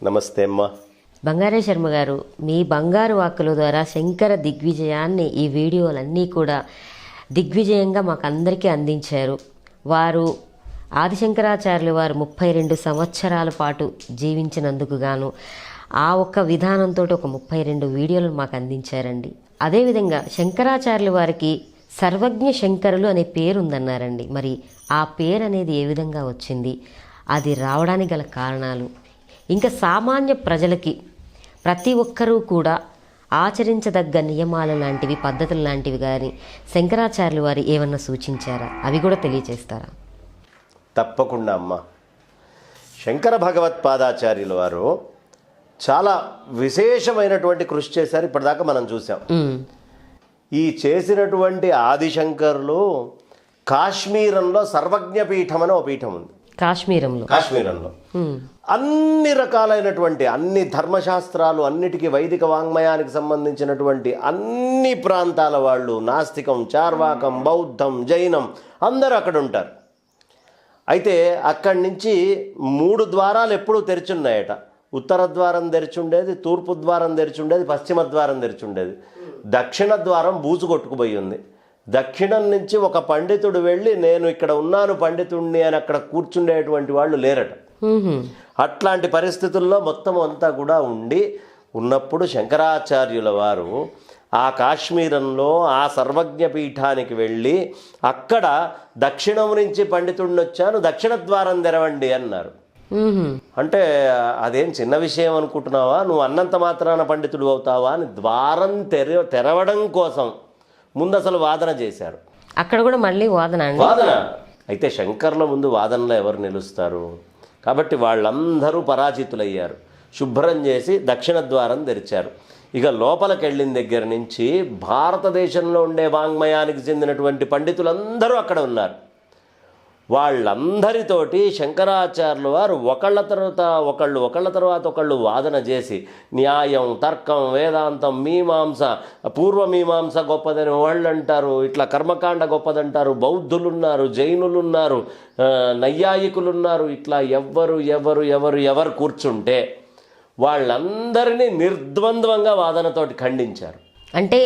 నమస్తే అమ్మా. బంగారే శర్మ గారు, మీ బంగారు వాక్కుల ద్వారా శంకర దిగ్విజయాన్ని ఈ వీడియోలన్నీ కూడా దిగ్విజయంగా మాకు అందరికీ అందించారు. వారు ఆదిశంకరాచార్యులు వారు 32 సంవత్సరాల పాటు జీవించినందుకు గాను ఆ ఒక్క విధానంతో ఒక 32 వీడియోలను మాకు అందించారండి. అదేవిధంగా శంకరాచార్యులు వారికి సర్వజ్ఞ శంకరులు అనే పేరు ఉందన్నారండి. మరి ఆ పేరు అనేది ఏ విధంగా వచ్చింది, అది రావడానికి గల కారణాలు, ఇంకా సామాన్య ప్రజలకి ప్రతి ఒక్కరూ కూడా ఆచరించదగ్గ నియమాలు లాంటివి, పద్ధతులు లాంటివి కానీ శంకరాచార్యులు వారు ఏమన్నా సూచించారా? అవి కూడా తెలియజేస్తారా? తప్పకుండా అమ్మ. శంకర భగవత్పాదాచార్యుల వారు చాలా విశేషమైనటువంటి కృషి చేశారు. ఇప్పటిదాకా మనం చూసాం. ఈ చేసినటువంటి ఆదిశంకరులు కాశ్మీరంలో సర్వజ్ఞ పీఠం అని ఒక పీఠం ఉంది. కాశ్మీరంలో అన్ని రకాలైనటువంటి అన్ని ధర్మశాస్త్రాలు, అన్నిటికీ వైదిక వాంగ్మయానికి సంబంధించినటువంటి అన్ని ప్రాంతాల వాళ్ళు, నాస్తికం, చార్వాకం, బౌద్ధం, జైనం అందరూ అక్కడ ఉంటారు. అయితే అక్కడి నుంచి 3 ద్వారాలు ఎప్పుడూ తెరిచున్నాయట. ఉత్తర ద్వారం తెరిచుండేది, తూర్పు ద్వారం తెరిచుండేది, పశ్చిమ ద్వారం తెరిచుండేది. దక్షిణ ద్వారం బూజు కొట్టుకుపోయి ఉంది. దక్షిణం నుంచి ఒక పండితుడు వెళ్ళి నేను ఇక్కడ ఉన్నాను పండితుడిని అని అక్కడ కూర్చుండేటువంటి వాళ్ళు లేరట. అట్లాంటి పరిస్థితుల్లో మొత్తం అంతా కూడా ఉన్నప్పుడు శంకరాచార్యుల వారు ఆ కాశ్మీరంలో ఆ సర్వజ్ఞ పీఠానికి వెళ్ళి అక్కడ దక్షిణం నుంచి పండితుడిని వచ్చాను, దక్షిణ ద్వారం తెరవండి అన్నారు. అంటే అదేం చిన్న విషయం అనుకుంటున్నావా, నువ్వు అన్నంత మాత్రాన పండితుడు అవుతావా అని ద్వారం తెరవడం కోసం ముందు అసలు వాదన చేశారు. అక్కడ కూడా మళ్ళీ వాదన. అయితే శంకర్ల ముందు వాదనలో ఎవరు నిలుస్తారు? కాబట్టి వాళ్ళందరూ పరాజితులయ్యారు. శుభ్రం చేసి దక్షిణ ద్వారం తెరిచారు. ఇక లోపలికి వెళ్ళిన దగ్గర నుంచి భారతదేశంలో ఉండే వాంగ్మయానికి చెందినటువంటి పండితులందరూ అక్కడ ఉన్నారు. వాళ్ళందరితోటి శంకరాచార్యుల వారు ఒకళ్ళ తర్వాత ఒకళ్ళు వాదన చేసి న్యాయం, తర్కం, వేదాంతం, మీమాంస, పూర్వమీమాంస గొప్పదని వాళ్ళు అంటారు, ఇట్లా కర్మకాండ గొప్పదంటారు, బౌద్ధులున్నారు, జైనులున్నారు, నైయాయికులున్నారు, ఇట్లా ఎవరు కూర్చుంటే వాళ్ళందరినీ నిర్ద్వంద్వంగా వాదనతోటి ఖండించారు. అంటే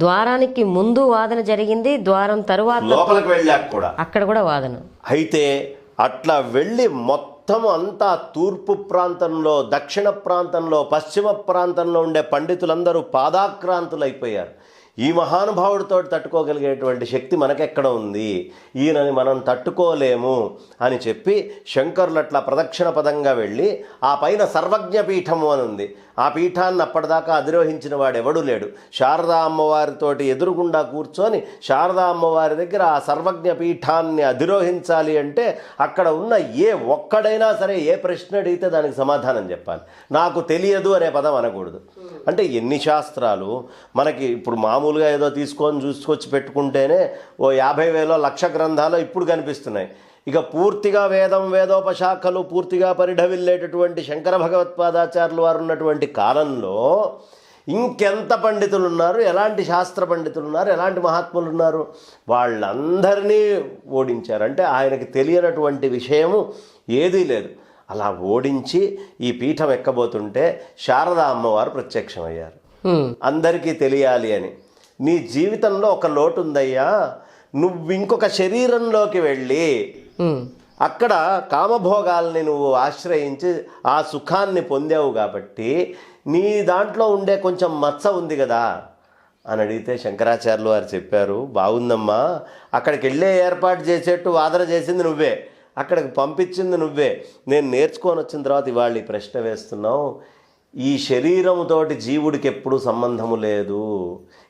ద్వారానికి ముందు వాదన జరిగింది, ద్వారం తరువాత లోపలికి వెళ్ళాక కూడా అక్కడ కూడా వాదన. అయితే అట్లా వెళ్ళి మొత్తం అంతా తూర్పు ప్రాంతంలో, దక్షిణ ప్రాంతంలో, పశ్చిమ ప్రాంతంలో ఉండే పండితులందరూ పాదాక్రాంతులైపోయారు. ఈ మహానుభావుడితో తట్టుకోగలిగేటువంటి శక్తి మనకెక్కడ ఉంది, ఈయనని మనం తట్టుకోలేము అని చెప్పి శంకరులు అట్లా ప్రదక్షిణ పదంగా వెళ్ళి ఆ పైన సర్వజ్ఞ పీఠము అని ఉంది. ఆ పీఠాన్ని అప్పటిదాకా అధిరోహించిన వాడు ఎవడూ లేడు. శారదా అమ్మవారితోటి ఎదురుగుండా కూర్చొని శారదా అమ్మవారి దగ్గర ఆ సర్వజ్ఞ పీఠాన్ని అధిరోహించాలి అంటే అక్కడ ఉన్న ఏ ఒక్కడైనా సరే ఏ ప్రశ్న అడిగితే దానికి సమాధానం చెప్పాలి. నాకు తెలియదు అనే పదం అనకూడదు. అంటే ఎన్ని శాస్త్రాలు మనకి ఇప్పుడు మామూలుగా ఏదో చూసుకొచ్చి పెట్టుకుంటేనే ఓ 50,000 లక్ష గ్రంథాలు ఇప్పుడు కనిపిస్తున్నాయి. ఇక పూర్తిగా వేదోపశాఖలు పూర్తిగా పరిఢవిల్లేటటువంటి శంకర భగవత్పాదాచార్యులు వారు ఉన్నటువంటి కాలంలో ఇంకెంత పండితులు ఉన్నారు, ఎలాంటి శాస్త్ర పండితులు ఉన్నారు, ఎలాంటి మహాత్ములు ఉన్నారు, వాళ్ళందరినీ ఓడించారు. అంటే ఆయనకి తెలియనటువంటి విషయము ఏదీ లేదు. అలా ఓడించి ఈ పీఠం ఎక్కబోతుంటే శారదా అమ్మవారు ప్రత్యక్షమయ్యారు. అందరికీ తెలియాలి అని, నీ జీవితంలో ఒక లోటు ఉందయ్యా, నువ్వు ఇంకొక శరీరంలోకి వెళ్ళి అక్కడ కామభోగాల్ని నువ్వు ఆశ్రయించి ఆ సుఖాన్ని పొందావు కాబట్టి నీ దాంట్లో ఉండే కొంచెం మచ్చ ఉంది కదా అని అడిగితే శంకరాచార్యులు వారు చెప్పారు, బాగుందమ్మా, అక్కడికి వెళ్ళే ఏర్పాటు చేసేట్టు వాదన చేసింది నువ్వే, అక్కడికి పంపించింది నువ్వే, నేను నేర్చుకొని వచ్చిన తర్వాత ఇవాళ ఈ ప్రశ్న వేస్తున్నావు. ఈ శరీరముతోటి జీవుడికి ఎప్పుడూ సంబంధము లేదు.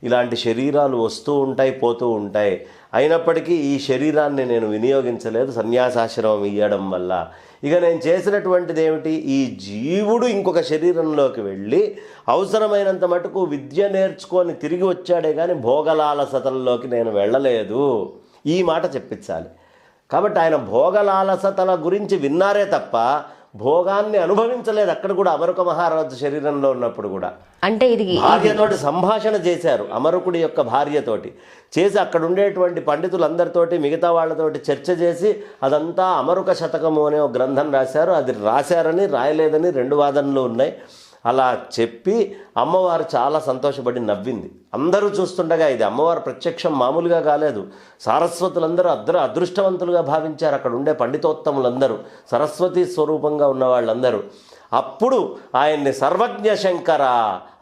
ఇలాంటి శరీరాలు వస్తూ ఉంటాయి, పోతూ ఉంటాయి. అయినప్పటికీ ఈ శరీరాన్ని నేను వినియోగించలేదు సన్యాసాశ్రమం ఇవ్వడం వల్ల. ఇక నేను చేసినటువంటిది ఏమిటి, ఈ జీవుడు ఇంకొక శరీరంలోకి వెళ్ళి అవసరమైనంత మటుకు విద్య నేర్చుకొని తిరిగి వచ్చాడే కానీ భోగలాలసతల్లోకి నేను వెళ్ళలేదు. ఈ మాట చెప్పించాలి. కాబట్టి ఆయన భోగలాలసతల గురించి విన్నారే తప్ప భోగాన్ని అనుభవించలేదు అక్కడ కూడా, అమరుక మహారాజు శరీరంలో ఉన్నప్పుడు కూడా. అంటే ఇది భార్యతోటి సంభాషణ చేశారు, అమరుకుడి యొక్క భార్యతోటి చేసి అక్కడ ఉండేటువంటి పండితులందరితోటి మిగతా వాళ్ళతోటి చర్చ చేసి అదంతా అమరుక శతకము అనే ఒక గ్రంథం రాశారు. అది రాశారని రాయలేదని 2 వాదనలు ఉన్నాయి. అలా చెప్పి అమ్మవారు చాలా సంతోషపడి నవ్వింది. అందరూ చూస్తుండగా ఇది అమ్మవారు ప్రత్యక్షం మామూలుగా కాలేదు. సారస్వతులందరూ అదృష్టవంతులుగా భావించారు అక్కడ ఉండే పండితోత్తములందరూ, సరస్వతి స్వరూపంగా ఉన్న వాళ్ళందరూ. అప్పుడు ఆయన్ని సర్వజ్ఞ శంకర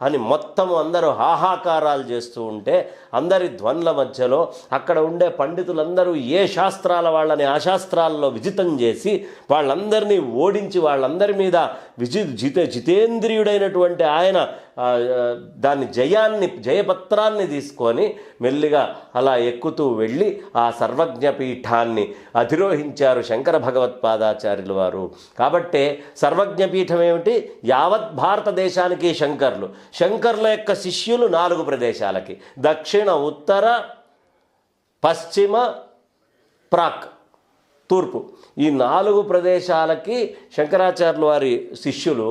అని మొత్తం అందరూ హాహాకారాలు చేస్తూ ఉంటే అందరి ధ్వనుల మధ్యలో అక్కడ ఉండే పండితులందరూ ఏ శాస్త్రాల వాళ్ళని ఆ శాస్త్రాల్లో విజితం చేసి వాళ్ళందరినీ ఓడించి వాళ్ళందరి మీద జితేంద్రియుడైనటువంటి ఆయన దాన్ని జయపత్రాన్ని తీసుకొని మెల్లిగా అలా ఎక్కుతూ వెళ్ళి ఆ సర్వజ్ఞ పీఠాన్ని అధిరోహించారు శంకర భగవత్పాదాచార్యుల వారు. కాబట్టే సర్వజ్ఞ పీఠం ఏమిటి? యావత్ భారతదేశానికి శంకర్ల యొక్క శిష్యులు 4 ప్రదేశాలకి, దక్షిణ, ఉత్తర, పశ్చిమ, ప్రాక్, తూర్పు, ఈ 4 ప్రదేశాలకి శంకరాచార్యుల వారి శిష్యులు.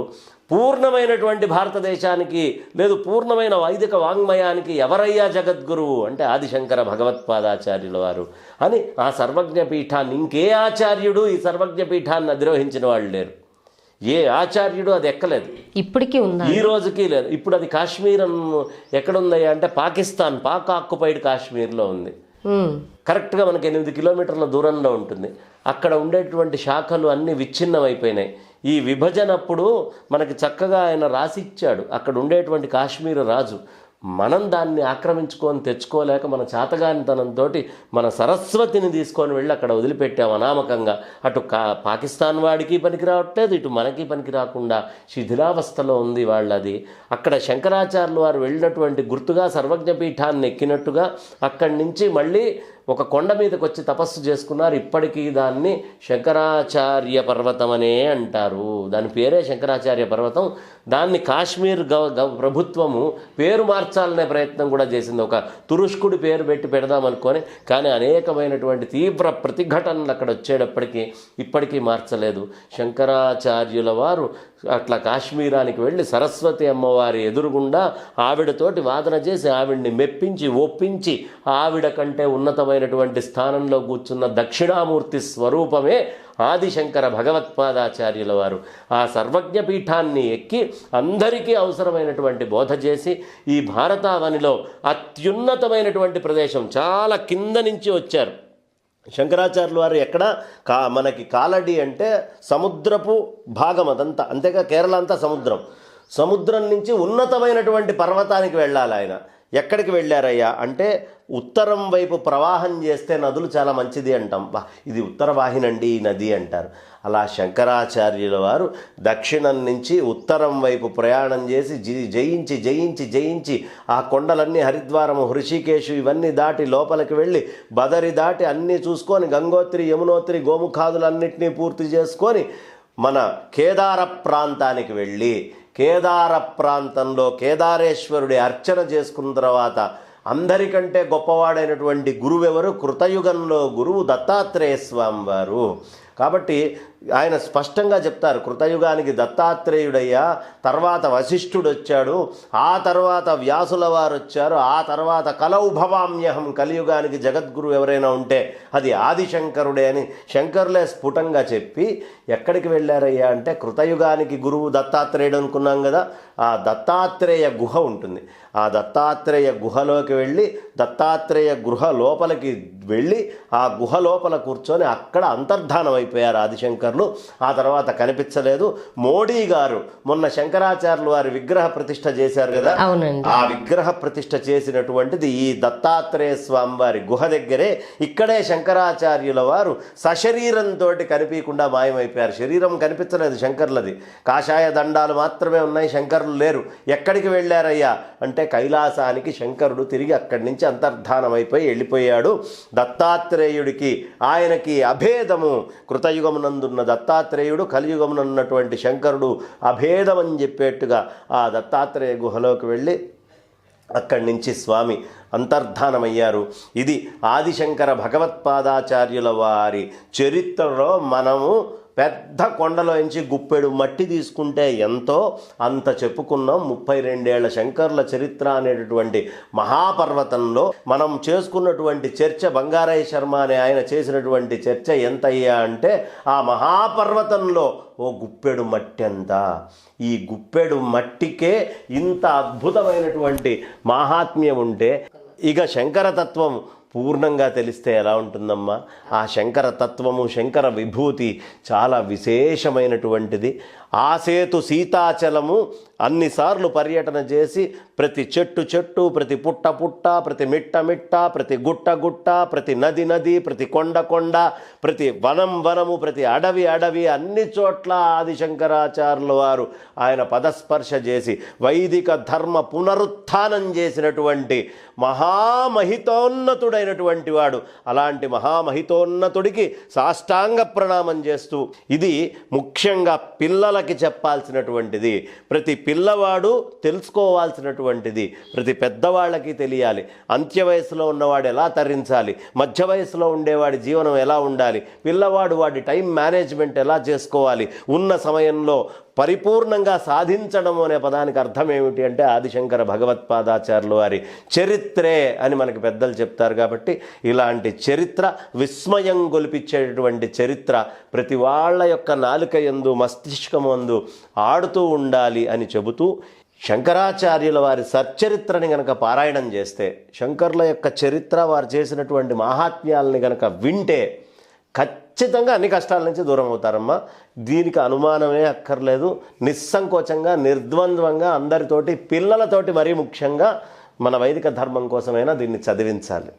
పూర్ణమైనటువంటి భారతదేశానికి లేదు పూర్ణమైన వైదిక వాంగ్మయానికి ఎవరయ్యా జగద్గురువు అంటే ఆదిశంకర భగవత్పాదాచార్యుల వారు అని ఆ సర్వజ్ఞ పీఠాన్ని, ఇంకే ఆచార్యుడు ఈ సర్వజ్ఞ పీఠాన్ని అధిరోహించిన వాళ్ళు లేరు. ఏ ఆచార్యుడు అది ఎక్కలేదు, ఇప్పటికీ ఉంది, ఈ రోజుకి లేదు. ఇప్పుడు అది కాశ్మీర్ ఎక్కడుందయ్యా అంటే పాకిస్తాన్, పాక్ ఆక్యుపైడ్ కాశ్మీర్లో ఉంది. కరెక్ట్గా మనకి 8 కిలోమీటర్ల దూరంలో ఉంటుంది. అక్కడ ఉండేటువంటి శాఖలు అన్నీ విచ్ఛిన్నమైపోయినాయి. ఈ విభజనప్పుడు మనకి చక్కగా ఆయన రాసిచ్చాడు అక్కడ ఉండేటువంటి కాశ్మీర్ రాజు. మనం దాన్ని ఆక్రమించుకొని తెచ్చుకోలేక మన చాతగానితనంతో మన సరస్వతిని తీసుకొని వెళ్ళి అక్కడ వదిలిపెట్టాం అనామకంగా. అటు పాకిస్తాన్ వాడికి పనికి రావట్లేదు, ఇటు మనకి పనికి రాకుండా శిథిలావస్థలో ఉంది వాళ్ళది. అక్కడ శంకరాచార్యులు వారు వెళ్ళినటువంటి గుర్తుగా సర్వజ్ఞ పీఠాన్ని ఎక్కినట్టుగా అక్కడి నుంచి మళ్ళీ ఒక కొండ మీదకి వచ్చి తపస్సు చేసుకున్నారు. ఇప్పటికీ దాన్ని శంకరాచార్య పర్వతం అనే అంటారు. దాని పేరే శంకరాచార్య పర్వతం. దాన్ని కాశ్మీర్ ప్రభుత్వము పేరు మార్చాలనే ప్రయత్నం కూడా చేసింది. ఒక తురుష్కుడి పేరు పెట్టి పెడదామనుకొని, కానీ అనేకమైనటువంటి తీవ్ర ప్రతిఘటనలు అక్కడ వచ్చేటప్పటికీ ఇప్పటికీ మార్చలేదు. శంకరాచార్యుల వారు అట్లా కాశ్మీరానికి వెళ్ళి సరస్వతి అమ్మవారి ఎదురుగుండా ఆవిడతోటి వాదన చేసి ఆవిడ్ని మెప్పించి ఒప్పించి ఆవిడ కంటే ఉన్నతమైనటువంటి స్థానంలో కూర్చున్న దక్షిణామూర్తి స్వరూపమే ఆదిశంకర భగవత్పాదాచార్యుల వారు. ఆ సర్వజ్ఞ పీఠాన్ని ఎక్కి అందరికీ అవసరమైనటువంటి బోధ చేసి ఈ భారతావనిలో అత్యున్నతమైనటువంటి ప్రదేశం చాలా కింద నుంచి వచ్చారు శంకరాచార్యుల వారు. ఎక్కడ మనకి కాలడి అంటే సముద్రపు భాగం అదంతా, అంతేగా కేరళ అంతా సముద్రం నుంచి ఉన్నతమైనటువంటి పర్వతానికి వెళ్ళాలి ఆయన. ఎక్కడికి వెళ్ళారయ్యా అంటే ఉత్తరం వైపు ప్రవాహం చేస్తే నదులు చాలా మంచిది అంటాం. ఇది ఉత్తర వాహినండి ఈ నది అంటారు. అలా శంకరాచార్యుల వారు దక్షిణం నుంచి ఉత్తరం వైపు ప్రయాణం చేసి జయించి జయించి జయించి ఆ కొండలన్నీ హరిద్వారము, హృషికేశు ఇవన్నీ దాటి లోపలికి వెళ్ళి బదరి దాటి అన్నీ చూసుకొని గంగోత్రి, యమునోత్రి, గోముఖాదులన్నింటినీ పూర్తి చేసుకొని మన కేదార ప్రాంతానికి వెళ్ళి కేదార ప్రాంతంలో కేదారేశ్వరుడి అర్చన చేసుకున్న తర్వాత అందరికంటే గొప్పవాడైనటువంటి గురువెవరు? కృతయుగంలో గురువు దత్తాత్రేయ స్వామి వారు. కాబట్టి ఆయన స్పష్టంగా చెప్తారు, కృతయుగానికి దత్తాత్రేయుడయ్యా, తర్వాత వశిష్ఠుడు వచ్చాడు, ఆ తర్వాత వ్యాసుల వారు వచ్చారు, ఆ తర్వాత కలౌ భవామ్యహం, కలియుగానికి జగద్గురు ఎవరైనా ఉంటే అది ఆదిశంకరుడే అని శంకరులే స్ఫుటంగా చెప్పి ఎక్కడికి వెళ్ళారయ్యా అంటే కృతయుగానికి గురువు దత్తాత్రేయుడు అనుకున్నాం కదా, ఆ దత్తాత్రేయ గుహ ఉంటుంది. ఆ దత్తాత్రేయ గుహలోకి వెళ్ళి దత్తాత్రేయ గుహ లోపలికి వెళ్ళి ఆ గుహ లోపల కూర్చొని అక్కడ అంతర్ధానం అయిపోయారు ఆదిశంకర్లు. ఆ తర్వాత కనిపించలేదు. మోడీ గారు మొన్న శంకరాచార్యులు వారి విగ్రహ ప్రతిష్ఠ చేశారు కదా, ఆ విగ్రహ ప్రతిష్ఠ చేసినటువంటిది ఈ దత్తాత్రేయ స్వామి వారి గుహ దగ్గరే. ఇక్కడే శంకరాచార్యుల వారు సశరీరంతో కనిపించకుండా మాయమైపోయారు. శరీరం కనిపించలేదు శంకర్లది, కాషాయ దండాలు మాత్రమే ఉన్నాయి, శంకరులు లేరు. ఎక్కడికి వెళ్ళారయ్యా అంటే కైలాసానికి శంకరుడు తిరిగి అక్కడి నుంచి అంతర్ధానం అయిపోయి వెళ్ళిపోయాడు. దత్తాత్రేయుడికి ఆయనకి అభేదము. కృతయుగమునందున్న దత్తాత్రేయుడు, కలియుగమునున్నటువంటి శంకరుడు అభేదం అని చెప్పేట్టుగా ఆ దత్తాత్రేయ గుహలోకి వెళ్ళి అక్కడి నుంచి స్వామి అంతర్ధానమయ్యారు. ఇది ఆదిశంకర భగవత్పాదాచార్యుల వారి చరిత్రలో మనము పెద్ద కొండలోంచి గుప్పెడు మట్టి తీసుకుంటే ఎంతో అంత చెప్పుకున్నాం. 32 శంకర్ల చరిత్ర అనేటటువంటి మహాపర్వతంలో మనం చేసుకున్నటువంటి చర్చ, బంగారయ్య శర్మ అనే ఆయన చేసినటువంటి చర్చ ఎంత అయ్యా అంటే ఆ మహాపర్వతంలో ఓ గుప్పెడు మట్టి అంత. ఈ గుప్పెడు మట్టికే ఇంత అద్భుతమైనటువంటి మాహాత్మ్యం ఉంటే ఇక శంకరతత్వం పూర్ణంగా తెలిస్తే ఎలా ఉంటుందమ్మా? ఆ శంకర తత్వము, శంకర విభూతి చాలా విశేషమైనటువంటిది. ఆసేతు సీతాచలము అన్నిసార్లు పర్యటన చేసి ప్రతి చెట్టు చెట్టు, ప్రతి పుట్ట పుట్ట, ప్రతి మిట్ట మిట్ట, ప్రతి గుట్ట గుట్ట, ప్రతి నది నది, ప్రతి కొండ కొండ, ప్రతి వనం వనము, ప్రతి అడవి అడవి, అన్ని చోట్ల ఆదిశంకరాచార్యుల వారు ఆయన పదస్పర్శ చేసి వైదిక ధర్మ పునరుత్థానం చేసినటువంటి మహామహితోన్నతుడైనటువంటి వాడు. అలాంటి మహామహితోన్నతుడికి సాష్టాంగ ప్రణామం చేస్తూ, ఇది ముఖ్యంగా పిల్లలకి చెప్పాల్సినటువంటిది, ప్రతి పిల్లవాడు తెలుసుకోవాల్సినటువంటిది, ప్రతి పెద్దవాళ్ళకి తెలియాలి. అంత్య వయసులో ఉన్నవాడు ఎలా తరించాలి, మధ్య వయసులో ఉండేవాడి జీవనం ఎలా ఉండాలి, పిల్లవాడు వాడి టైం మేనేజ్మెంట్ ఎలా చేసుకోవాలి, ఉన్న సమయంలో పరిపూర్ణంగా సాధించడం అనే పదానికి అర్థం ఏమిటి అంటే ఆదిశంకర భగవత్పాదాచార్యుల వారి చరిత్రే అని మనకి పెద్దలు చెప్తారు. కాబట్టి ఇలాంటి చరిత్ర, విస్మయం గొలిపించేటటువంటి చరిత్ర ప్రతి వాళ్ళ యొక్క నాలుక యందు, మస్తిష్కమందు ఆడుతూ ఉండాలి అని చెబుతూ, శంకరాచార్యుల వారి సచ్చరిత్రని గనక పారాయణం చేస్తే, శంకర్ల యొక్క చరిత్ర, వారు చేసినటువంటి మహాత్మ్యాలని గనక వింటే ఖచ్చితంగా అన్ని కష్టాల నుంచి దూరం అవుతారమ్మా. దీనికి అనుమానమే అక్కర్లేదు. నిస్సంకోచంగా, నిర్ద్వంద్వంగా అందరితోటి, పిల్లలతోటి మరీ ముఖ్యంగా మన వైదిక ధర్మం కోసమైనా దీన్ని చదివించాలి.